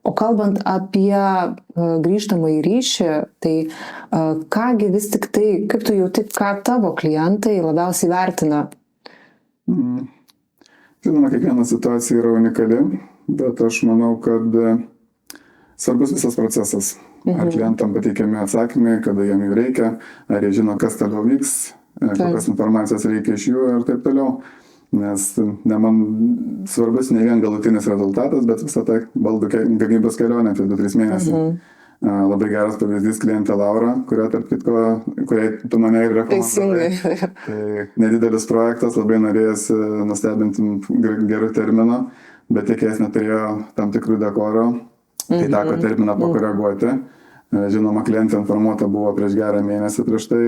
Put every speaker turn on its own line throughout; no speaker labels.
O kalbant apie grįžtamąjį ryšį, tai kągi vis tik tai, kaip tu jauti, ką tavo klientai labiausiai vertina?
Žinoma, kiekviena situacija yra unikali, bet aš manau, kad svarbus visas procesas. Ar klientam pateikiami atsakymai, kada jiem jų reikia, ar jie žino, kas toliau vyks, kokios informacijos reikia iš jų ir taip toliau. Nes man svarbus ne vien galutinis rezultatas, bet visą tą baldų gamybos kelionę, tai 2-3 mėnesiai. Labai geras pavyzdys klientė Laura, kuriai tu mane ir rekomendavai. Tai nedidelis projektas, labai norėjosi nustebinti gerų terminų, bet tiekėjas neturėjo tam tikrų dekoro, tai teko terminą pakoreguoti. Žinoma, klientė informuota buvo prieš gerą mėnesį prieš tai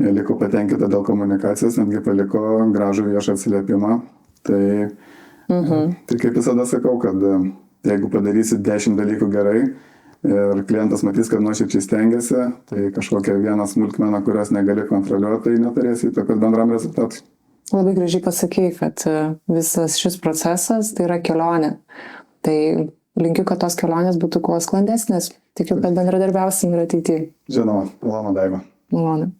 liko patenkinta dėl komunikacijos, netgi paliko gražų viešą atsiliepimą. Tai kaip visada sakau, kad jeigu padarysi 10 dalykų gerai ir klientas matys, kad nuoširdžiai stengiasi, tai kažkokia viena smulkmena, kurios negali kontroliuoti, tai neturės įtakos bendram rezultatui.
Labai gražiai pasakei, kad visas šis procesas tai yra kelionė. Tai linkiu, kad tos kelionės būtų kuo sklandesnės. Tikiu, kad bendradarbiausim ir ateityje.
Žinoma, malonu, Daiva.
Malonu.